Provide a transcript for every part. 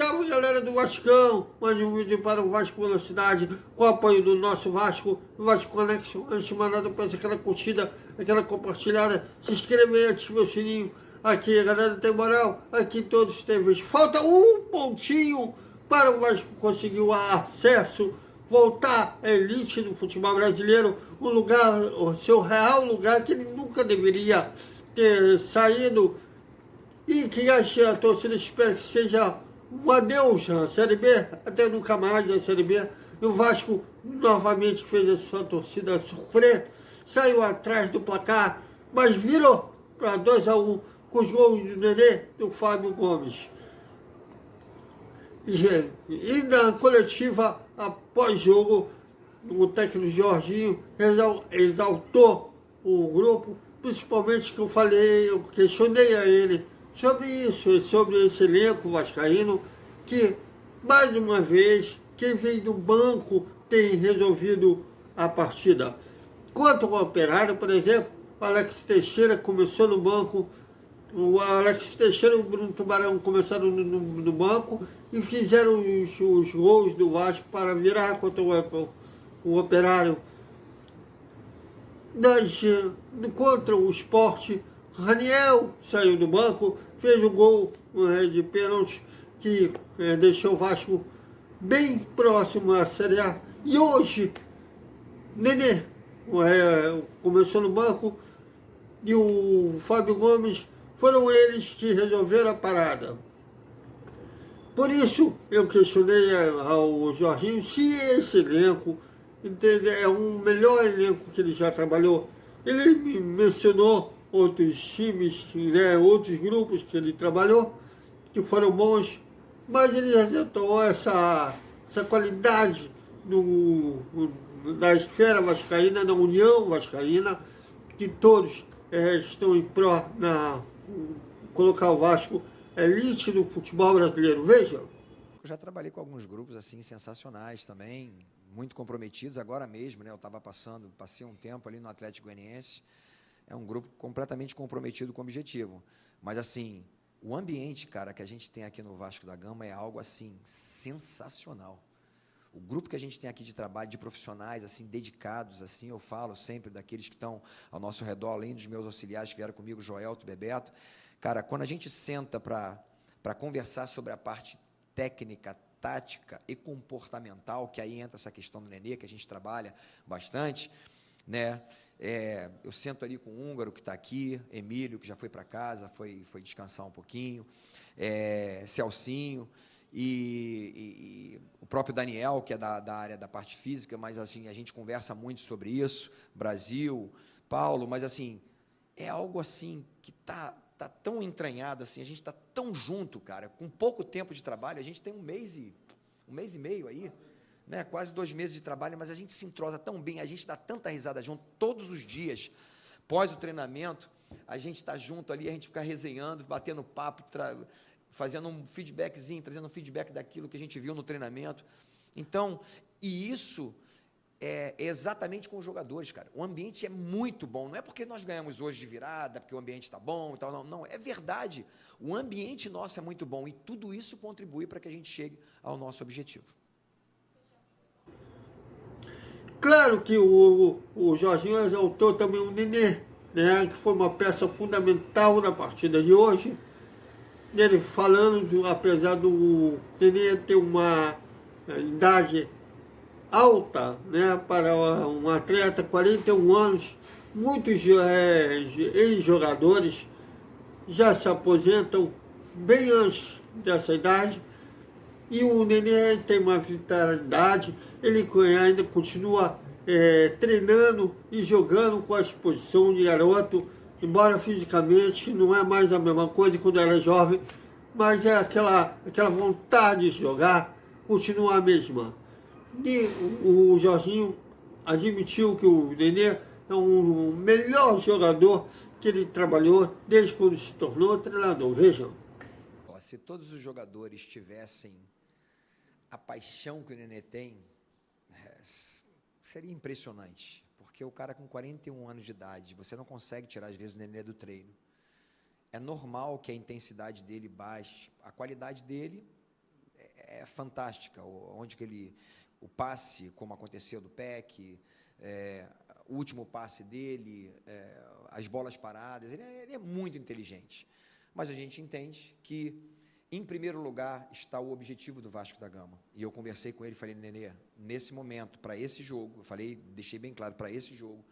Salve, galera do Vascão! Mais um vídeo para o Vasco Velocidade, com o apoio do nosso Vasco, Vasco Connection. Antes de mais nada, peço aquela curtida, aquela compartilhada, se inscreva aí, ative o sininho. Aqui a galera tem moral, aqui todos têm vez. Falta um pontinho para o Vasco conseguir o acesso, voltar à elite do futebol brasileiro, um lugar, o seu real lugar que ele nunca deveria ter saído. E que a torcida espera que seja um adeus à Série B, até nunca mais a Série B. E o Vasco novamente fez a sua torcida sofrer, saiu atrás do placar, mas virou para 2-1 com os gols do Nenê e do Fábio Gomes. E na coletiva, após jogo, o técnico Jorginho exaltou o grupo, principalmente que eu falei, eu questionei a ele sobre isso, sobre esse elenco vascaíno, que, mais uma vez, quem vem do banco tem resolvido a partida. Quanto ao Operário, por exemplo, o Alex Teixeira começou no banco, o Alex Teixeira e o Bruno Tubarão começaram no banco e fizeram os gols do Vasco para virar contra o Operário. Contra o Sport, Raniel saiu do banco, fez o gol de pênalti que deixou o Vasco bem próximo à Série A. E hoje, Nenê começou no banco e o Fábio Gomes, foram eles que resolveram a parada. Por isso, eu questionei ao Jorginho se esse elenco é um melhor elenco que ele já trabalhou. Ele me mencionou outros times, né, outros grupos que ele trabalhou, que foram bons, mas ele ressaltou essa qualidade da esfera vascaína, da União Vascaína, que todos estão em pró na colocar o Vasco elite do futebol brasileiro. Veja. Eu já trabalhei com alguns grupos assim sensacionais também, muito comprometidos. Agora mesmo, né, eu passei um tempo ali no Atlético Goianiense. É um grupo completamente comprometido com o objetivo. Mas assim, o ambiente, cara, que a gente tem aqui no Vasco da Gama é algo assim sensacional. O grupo que a gente tem aqui de trabalho, de profissionais, assim, dedicados, assim, eu falo sempre daqueles que estão ao nosso redor, além dos meus auxiliares que vieram comigo, Joelto, Bebeto. Cara, quando a gente senta para conversar sobre a parte técnica, tática e comportamental, que aí entra essa questão do Nenê, que a gente trabalha bastante, né? Eu sento ali com o Húngaro, que está aqui, Emílio, que já foi para casa, foi descansar um pouquinho, Celcinho, e o próprio Daniel, que é da área da parte física, mas assim, a gente conversa muito sobre isso, Brasil, Paulo, mas assim, é algo assim que tá tão entranhado, assim, a gente está tão junto, cara, com pouco tempo de trabalho, a gente tem um mês e meio aí, né, quase 2 meses de trabalho, mas a gente se entrosa tão bem, a gente dá tanta risada junto, todos os dias, pós o treinamento, a gente está junto ali, a gente fica resenhando, batendo papo, fazendo um feedbackzinho, trazendo um feedback daquilo que a gente viu no treinamento. Então, e isso é exatamente com os jogadores, cara. O ambiente é muito bom. Não é porque nós ganhamos hoje de virada, porque o ambiente está bom e tal. Não, é verdade. O ambiente nosso é muito bom e tudo isso contribui para que a gente chegue ao nosso objetivo. Claro que o Jorginho exaltou também o Nenê, né, que foi uma peça fundamental na partida de hoje. Ele falando, apesar do Nenê ter uma idade alta, né, para um atleta, 41 anos, muitos ex-jogadores já se aposentam bem antes dessa idade, e o Nenê tem uma vitalidade, ele ainda continua treinando e jogando com a disposição de garoto, embora fisicamente não é mais a mesma coisa que quando era jovem, mas é aquela vontade de jogar continua a mesma. E o Jorginho admitiu que o Nenê é o melhor jogador que ele trabalhou desde quando se tornou treinador. Vejam. Se todos os jogadores tivessem a paixão que o Nenê tem, seria impressionante, porque o cara com 41 anos de idade, você não consegue tirar às vezes o Nenê do treino. É normal que a intensidade dele baixe, a qualidade dele é fantástica, onde que o passe, como aconteceu do PEC, o último passe dele, as bolas paradas, ele é muito inteligente. Mas a gente entende que, em primeiro lugar, está o objetivo do Vasco da Gama. E eu conversei com ele e falei, Nenê, nesse momento, para esse jogo, eu falei, deixei bem claro, para esse jogo,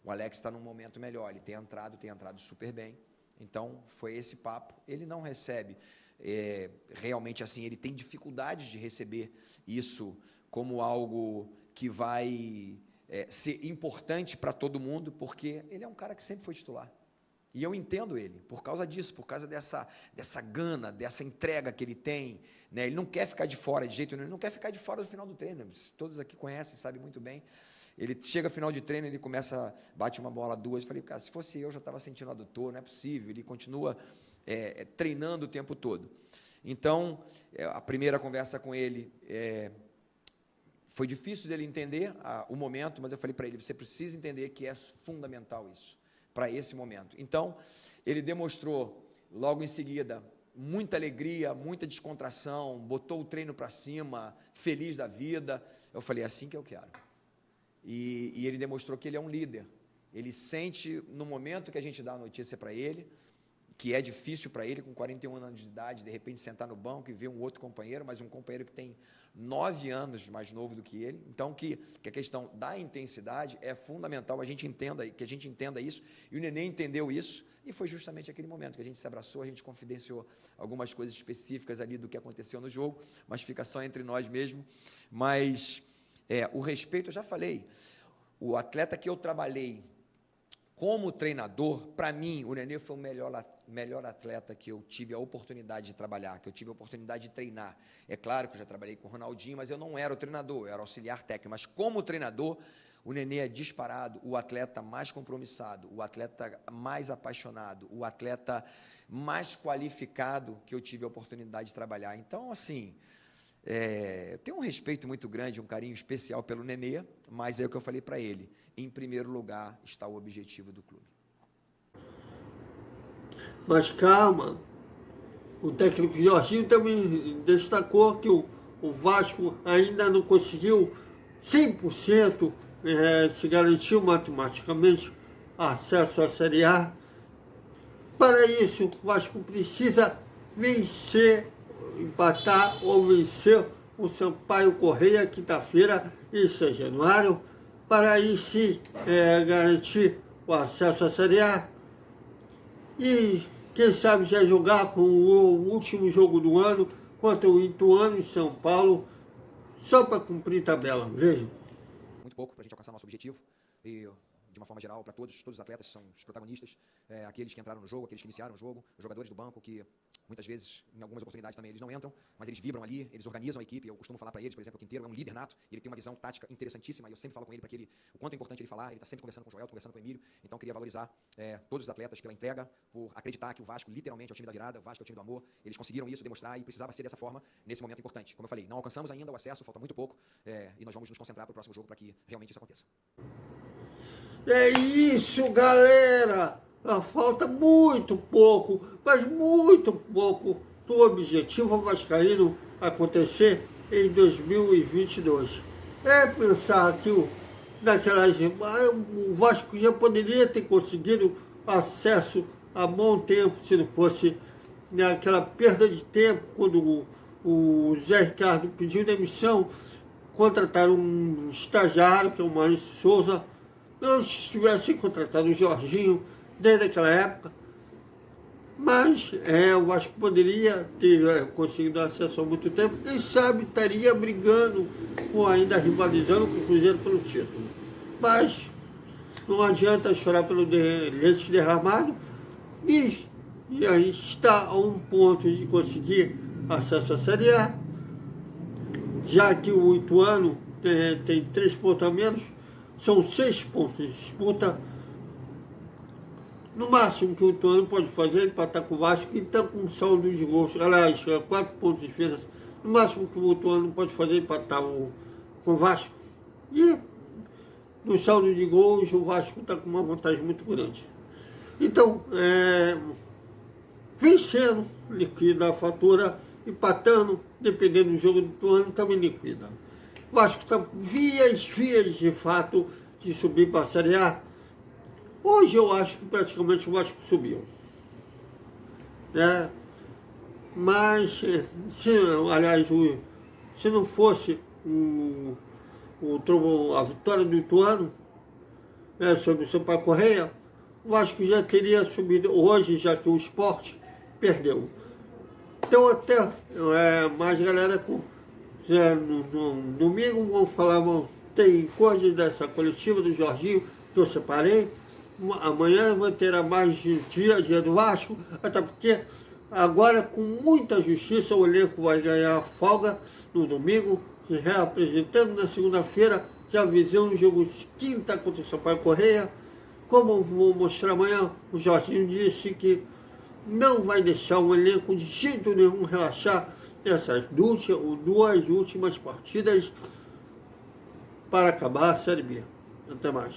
o Alex está num momento melhor, ele tem entrado super bem. Então, foi esse papo. Ele não recebe, realmente assim, ele tem dificuldade de receber isso como algo que vai ser importante para todo mundo, porque ele é um cara que sempre foi titular. E eu entendo ele, por causa disso, por causa dessa gana, dessa entrega que ele tem, né? Ele não quer ficar de fora de jeito nenhum, ele não quer ficar de fora do final do treino, todos aqui conhecem, sabem muito bem. Ele chega ao final de treino, ele começa, bate uma bola, duas, eu falei, cara, se fosse eu já estava sentindo adutor, não é possível, ele continua treinando o tempo todo. Então, a primeira conversa com ele, foi difícil dele entender o momento, mas eu falei para ele, você precisa entender que é fundamental isso, para esse momento. Então, ele demonstrou, logo em seguida, muita alegria, muita descontração, botou o treino para cima, feliz da vida. Eu falei, é assim que eu quero. E ele demonstrou que ele é um líder. Ele sente, no momento que a gente dá a notícia para ele, que é difícil para ele, com 41 anos de idade, de repente sentar no banco e ver um outro companheiro, mas um companheiro que tem 9 anos mais novo do que ele. Então, que a questão da intensidade é fundamental, que a gente entenda isso, e o Nenê entendeu isso, e foi justamente aquele momento que a gente se abraçou, a gente confidenciou algumas coisas específicas ali do que aconteceu no jogo, mas fica só entre nós mesmo. Mas o respeito, eu já falei, o atleta que eu trabalhei como treinador, para mim, o Nenê foi o melhor atleta que eu tive a oportunidade de trabalhar, que eu tive a oportunidade de treinar. É claro que eu já trabalhei com o Ronaldinho, mas eu não era o treinador, eu era auxiliar técnico. Mas como treinador, o Nenê é disparado o atleta mais compromissado, o atleta mais apaixonado, o atleta mais qualificado que eu tive a oportunidade de trabalhar. Então, assim, eu tenho um respeito muito grande, um carinho especial pelo Nenê, mas é o que eu falei para ele. Em primeiro lugar está o objetivo do clube. Mas calma, o técnico Jorginho também destacou que o Vasco ainda não conseguiu 100% se garantiu matematicamente acesso à Série A. Para isso, o Vasco precisa vencer, empatar ou vencer o Sampaio Corrêa, quinta-feira, isso é januário, para aí sim garantir o acesso à Série A. E quem sabe já jogar com o último jogo do ano contra o Ituano em São Paulo, só para cumprir tabela, veja. Muito pouco para a gente alcançar nosso objetivo, e de uma forma geral, para todos os atletas são os protagonistas, aqueles que entraram no jogo, aqueles que iniciaram o jogo, os jogadores do banco, que muitas vezes, em algumas oportunidades também, eles não entram, mas eles vibram ali, eles organizam a equipe. Eu costumo falar para eles, por exemplo, o Quinteiro é um líder nato, e ele tem uma visão tática interessantíssima, e eu sempre falo com ele para o quanto é importante ele falar. Ele está sempre conversando com o Joel, conversando com o Emílio, então eu queria valorizar todos os atletas pela entrega, por acreditar que o Vasco literalmente é o time da virada, o Vasco é o time do amor. Eles conseguiram isso, demonstrar, e precisava ser dessa forma nesse momento importante. Como eu falei, não alcançamos ainda o acesso, falta muito pouco, e nós vamos nos concentrar para o próximo jogo para que realmente isso aconteça. É isso, galera! Falta muito pouco, mas muito pouco do objetivo vascaíno acontecer em 2022. É pensar que o Vasco já poderia ter conseguido acesso há bom tempo, se não fosse aquela perda de tempo, quando o Zé Ricardo pediu demissão, contrataram um estagiário, que é o Maurício Souza. Não se tivesse contratado o Jorginho desde aquela época, mas eu acho que poderia ter conseguido acesso há muito tempo. Quem sabe estaria brigando ou ainda rivalizando com o Cruzeiro pelo título. Mas não adianta chorar pelo leite derramado, e aí está a um ponto de conseguir acesso à Série A, já que o Ituano tem 3 pontos a menos. São 6 pontos de disputa. No máximo que o Ituano pode fazer é empatar com o Vasco, que está com um saldo de gols. Aliás, 4 pontos de diferença. No máximo que o Ituano pode fazer é empatar com o Vasco. E no saldo de gols, o Vasco está com uma vantagem muito grande. Então, vencendo, liquida a fatura empatando, dependendo do jogo do ano, também liquida. O Vasco está vias de fato de subir para a Série A. Hoje eu acho que praticamente o Vasco subiu. Né? Mas, se não fosse a vitória do Ituano, né, sobre o Sampaio Corrêa, o Vasco já teria subido hoje, já que o Sport perdeu. Então até mais galera no domingo vão falar, tem coisas dessa coletiva do Jorginho que eu separei. Amanhã vai ter mais dia do Vasco, até porque agora com muita justiça o elenco vai ganhar folga no domingo, se reapresentando na segunda-feira, já visando o jogo de quinta contra o Sampaio Corrêa. Como vou mostrar amanhã, o Jorginho disse que não vai deixar o elenco de jeito nenhum relaxar nessas duas últimas partidas para acabar a Série B. Até mais.